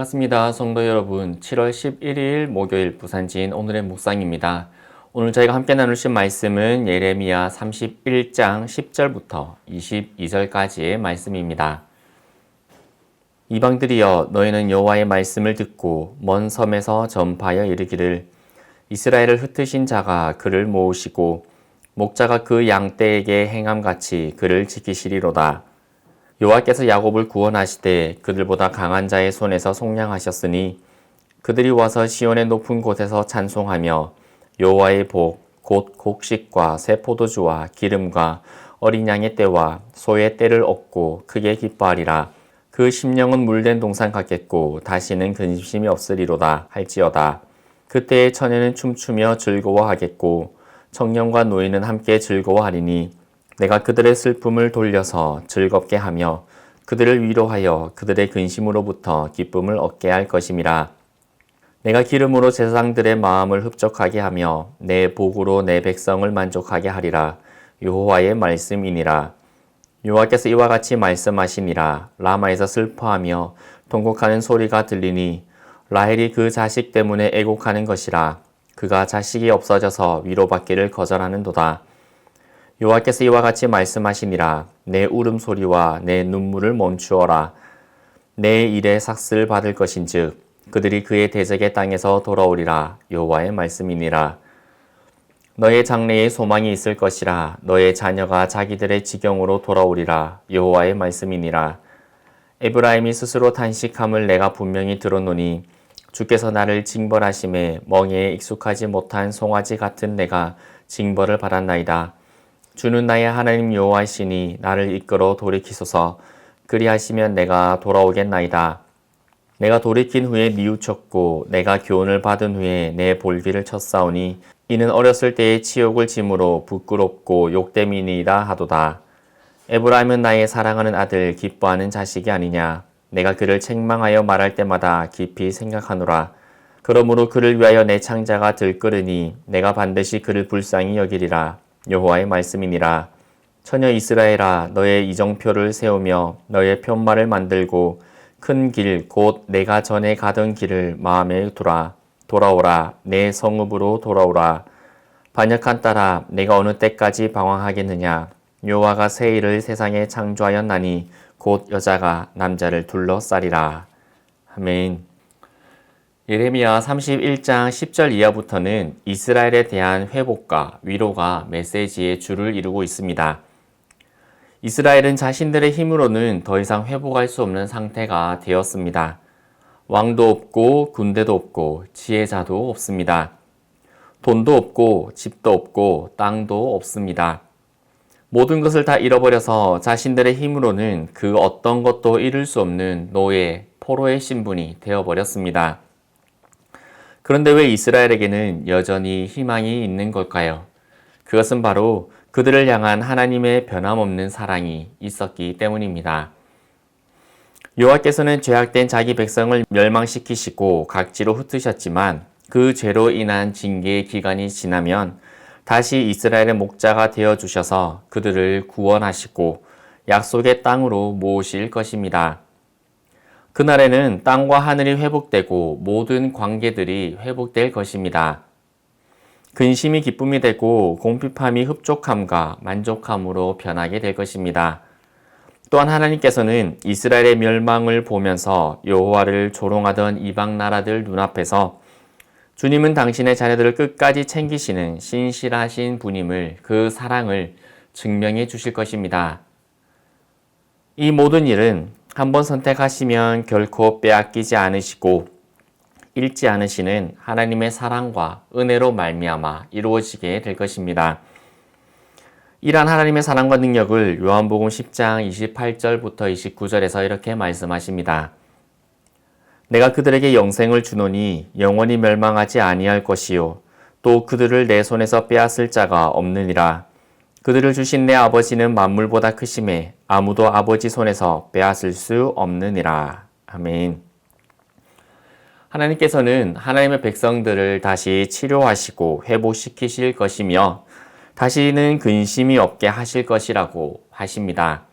반갑습니다. 성도 여러분. 7월 11일 목요일 부산진 오늘의 묵상입니다. 오늘 저희가 함께 나누실 말씀은 예레미야 31장 10절부터 22절까지의 말씀입니다. 이방들이여 너희는 여호와의 말씀을 듣고 먼 섬에서 전파하여 이르기를 이스라엘을 흩으신 자가 그를 모으시고 목자가 그 양떼에게 행함같이 그를 지키시리로다. 여호와께서 야곱을 구원하시되 그들보다 강한 자의 손에서 속량하셨으니 그들이 와서 시온의 높은 곳에서 찬송하며 여호와의 복 곧 곡식과 새 포도주와 기름과 어린 양의 떼와 소의 떼를 얻고 크게 기뻐하리라. 그 심령은 물된 동산 같겠고 다시는 근심이 없으리로다 할지어다. 그때의 처녀는 춤추며 즐거워하겠고 청년과 노인은 함께 즐거워하리니 내가 그들의 슬픔을 돌려서 즐겁게 하며 그들을 위로하여 그들의 근심으로부터 기쁨을 얻게 할 것임이라. 내가 기름으로 제사장들의 마음을 흡족하게 하며 내 복으로 내 백성을 만족하게 하리라. 여호와의 말씀이니라. 여호와께서 이와 같이 말씀하시니라. 라마에서 슬퍼하며 통곡하는 소리가 들리니 라헬이 그 자식 때문에 애곡하는 것이라. 그가 자식이 없어져서 위로받기를 거절하는도다. 여호와께서 이와 같이 말씀하시니라. 내 울음소리와 내 눈물을 멈추어라. 내 일에 삭슬 받을 것인즉 그들이 그의 대적의 땅에서 돌아오리라. 여호와의 말씀이니라. 너의 장래에 소망이 있을 것이라. 너의 자녀가 자기들의 지경으로 돌아오리라. 여호와의 말씀이니라. 에브라임이 스스로 탄식함을 내가 분명히 들었노니 주께서 나를 징벌하심에 멍에에 익숙하지 못한 송아지 같은 내가 징벌을 받았나이다. 주는 나의 하나님 여호와시니 나를 이끌어 돌이키소서. 그리하시면 내가 돌아오겠나이다. 내가 돌이킨 후에 뉘우쳤고 내가 교훈을 받은 후에 내 볼기를 쳤사오니 이는 어렸을 때의 치욕을 짐으로 부끄럽고 욕됨이니이다 하도다. 에브라임은 나의 사랑하는 아들 기뻐하는 자식이 아니냐. 내가 그를 책망하여 말할 때마다 깊이 생각하노라. 그러므로 그를 위하여 내 창자가 들끓으니 내가 반드시 그를 불쌍히 여기리라. 여호와의 말씀이니라. 처녀 이스라엘아 너의 이정표를 세우며 너의 편말을 만들고 큰 길 곧 내가 전에 가던 길을 마음에 두라. 돌아오라. 내 성읍으로 돌아오라. 반역한 딸아 내가 어느 때까지 방황하겠느냐. 여호와가 새 일을 세상에 창조하였나니 곧 여자가 남자를 둘러싸리라. 아멘. 예레미야 31장 10절 이하부터는 이스라엘에 대한 회복과 위로가 메시지의 주를 이루고 있습니다. 이스라엘은 자신들의 힘으로는 더 이상 회복할 수 없는 상태가 되었습니다. 왕도 없고 군대도 없고 지혜자도 없습니다. 돈도 없고 집도 없고 땅도 없습니다. 모든 것을 다 잃어버려서 자신들의 힘으로는 그 어떤 것도 이룰 수 없는 노예, 포로의 신분이 되어버렸습니다. 그런데 왜 이스라엘에게는 여전히 희망이 있는 걸까요? 그것은 바로 그들을 향한 하나님의 변함없는 사랑이 있었기 때문입니다. 여호와께서는 죄악된 자기 백성을 멸망시키시고 각지로 흩으셨지만 그 죄로 인한 징계의 기간이 지나면 다시 이스라엘의 목자가 되어주셔서 그들을 구원하시고 약속의 땅으로 모으실 것입니다. 그날에는 땅과 하늘이 회복되고 모든 관계들이 회복될 것입니다. 근심이 기쁨이 되고 공핍함이 흡족함과 만족함으로 변하게 될 것입니다. 또한 하나님께서는 이스라엘의 멸망을 보면서 여호와를 조롱하던 이방 나라들 눈앞에서 주님은 당신의 자녀들을 끝까지 챙기시는 신실하신 분임을, 그 사랑을 증명해 주실 것입니다. 이 모든 일은 한번 선택하시면 결코 빼앗기지 않으시고 잃지 않으시는 하나님의 사랑과 은혜로 말미암아 이루어지게 될 것입니다. 이러한 하나님의 사랑과 능력을 요한복음 10장 28절부터 29절에서 이렇게 말씀하십니다. 내가 그들에게 영생을 주노니 영원히 멸망하지 아니할 것이요 또 그들을 내 손에서 빼앗을 자가 없느니라. 그들을 주신 내 아버지는 만물보다 크심에 아무도 아버지 손에서 빼앗을 수 없느니라. 아멘. 하나님께서는 하나님의 백성들을 다시 치료하시고 회복시키실 것이며 다시는 근심이 없게 하실 것이라고 하십니다.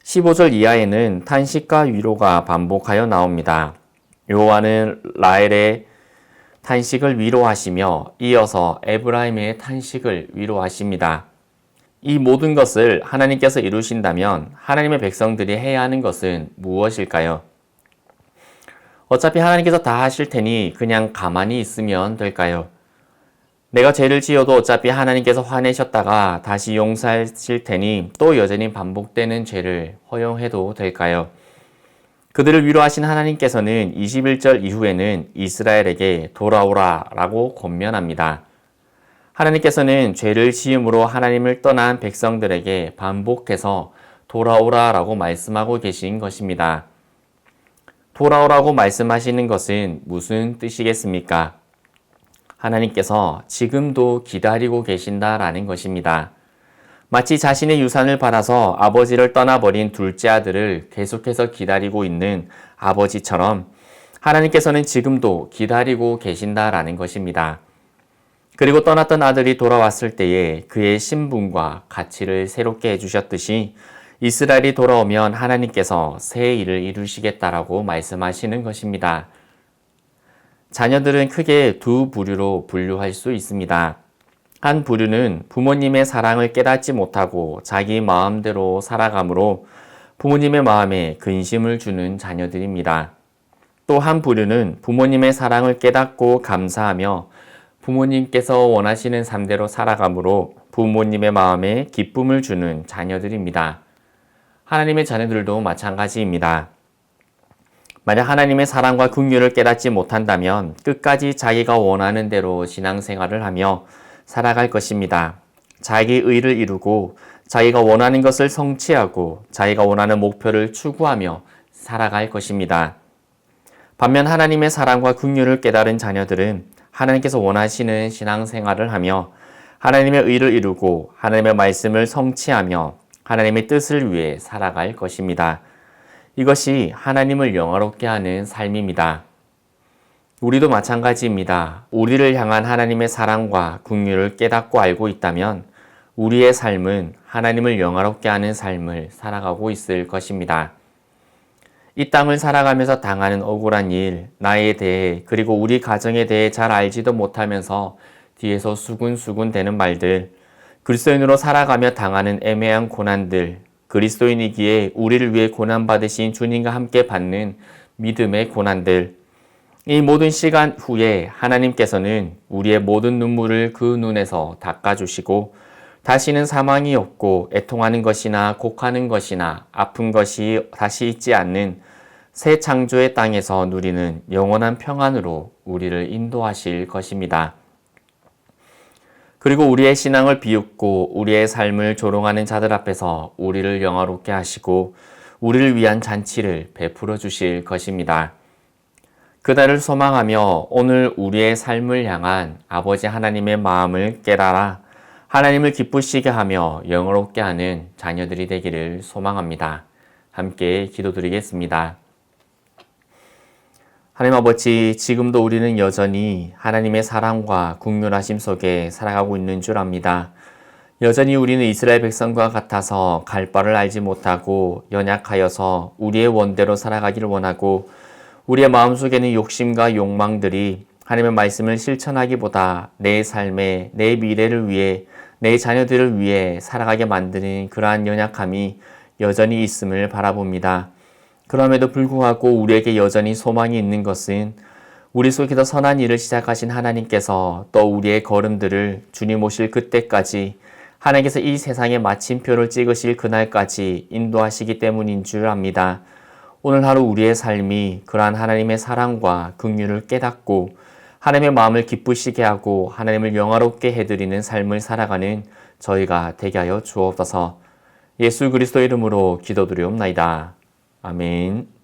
15절 이하에는 탄식과 위로가 반복하여 나옵니다. 여호와는 라헬의 탄식을 위로하시며 이어서 에브라임의 탄식을 위로하십니다. 이 모든 것을 하나님께서 이루신다면 하나님의 백성들이 해야 하는 것은 무엇일까요? 어차피 하나님께서 다 하실 테니 그냥 가만히 있으면 될까요? 내가 죄를 지어도 어차피 하나님께서 화내셨다가 다시 용서하실 테니 또 여전히 반복되는 죄를 허용해도 될까요? 그들을 위로하신 하나님께서는 21절 이후에는 이스라엘에게 돌아오라 라고 권면합니다. 하나님께서는 죄를 지음으로 하나님을 떠난 백성들에게 반복해서 돌아오라 라고 말씀하고 계신 것입니다. 돌아오라고 말씀하시는 것은 무슨 뜻이겠습니까? 하나님께서 지금도 기다리고 계신다라는 것입니다. 마치 자신의 유산을 받아서 아버지를 떠나버린 둘째 아들을 계속해서 기다리고 있는 아버지처럼 하나님께서는 지금도 기다리고 계신다라는 것입니다. 그리고 떠났던 아들이 돌아왔을 때에 그의 신분과 가치를 새롭게 해주셨듯이 이스라엘이 돌아오면 하나님께서 새 일을 이루시겠다라고 말씀하시는 것입니다. 자녀들은 크게 두 부류로 분류할 수 있습니다. 한 부류는 부모님의 사랑을 깨닫지 못하고 자기 마음대로 살아가므로 부모님의 마음에 근심을 주는 자녀들입니다. 또 한 부류는 부모님의 사랑을 깨닫고 감사하며 부모님께서 원하시는 삶대로 살아가므로 부모님의 마음에 기쁨을 주는 자녀들입니다. 하나님의 자녀들도 마찬가지입니다. 만약 하나님의 사랑과 긍휼을 깨닫지 못한다면 끝까지 자기가 원하는 대로 신앙생활을 하며 살아갈 것입니다. 자기 의를 이루고 자기가 원하는 것을 성취하고 자기가 원하는 목표를 추구하며 살아갈 것입니다. 반면 하나님의 사랑과 긍휼을 깨달은 자녀들은 하나님께서 원하시는 신앙생활을 하며 하나님의 의를 이루고 하나님의 말씀을 성취하며 하나님의 뜻을 위해 살아갈 것입니다. 이것이 하나님을 영화롭게 하는 삶입니다. 우리도 마찬가지입니다. 우리를 향한 하나님의 사랑과 긍휼을 깨닫고 알고 있다면 우리의 삶은 하나님을 영화롭게 하는 삶을 살아가고 있을 것입니다. 이 땅을 살아가면서 당하는 억울한 일, 나에 대해 그리고 우리 가정에 대해 잘 알지도 못하면서 뒤에서 수군수군 되는 말들, 그리스도인으로 살아가며 당하는 애매한 고난들, 그리스도인이기에 우리를 위해 고난받으신 주님과 함께 받는 믿음의 고난들, 이 모든 시간 후에 하나님께서는 우리의 모든 눈물을 그 눈에서 닦아주시고 다시는 사망이 없고 애통하는 것이나 곡하는 것이나 아픈 것이 다시 있지 않는 새 창조의 땅에서 누리는 영원한 평안으로 우리를 인도하실 것입니다. 그리고 우리의 신앙을 비웃고 우리의 삶을 조롱하는 자들 앞에서 우리를 영화롭게 하시고 우리를 위한 잔치를 베풀어 주실 것입니다. 그날을 소망하며 오늘 우리의 삶을 향한 아버지 하나님의 마음을 깨달아 하나님을 기쁘시게 하며 영화롭게 하는 자녀들이 되기를 소망합니다. 함께 기도드리겠습니다. 하나님 아버지, 지금도 우리는 여전히 하나님의 사랑과 긍휼하심 속에 살아가고 있는 줄 압니다. 여전히 우리는 이스라엘 백성과 같아서 갈 바를 알지 못하고 연약하여서 우리의 원대로 살아가기를 원하고 우리의 마음속에는 욕심과 욕망들이 하나님의 말씀을 실천하기보다 내 삶에 내 미래를 위해 내 자녀들을 위해 살아가게 만드는 그러한 연약함이 여전히 있음을 바라봅니다. 그럼에도 불구하고 우리에게 여전히 소망이 있는 것은 우리 속에서 선한 일을 시작하신 하나님께서 또 우리의 걸음들을 주님 오실 그때까지 하나님께서 이 세상에 마침표를 찍으실 그날까지 인도하시기 때문인 줄 압니다. 오늘 하루 우리의 삶이 그러한 하나님의 사랑과 긍휼을 깨닫고 하나님의 마음을 기쁘시게 하고 하나님을 영화롭게 해드리는 삶을 살아가는 저희가 되게 하여 주옵소서. 예수 그리스도 이름으로 기도드리옵나이다. 아멘.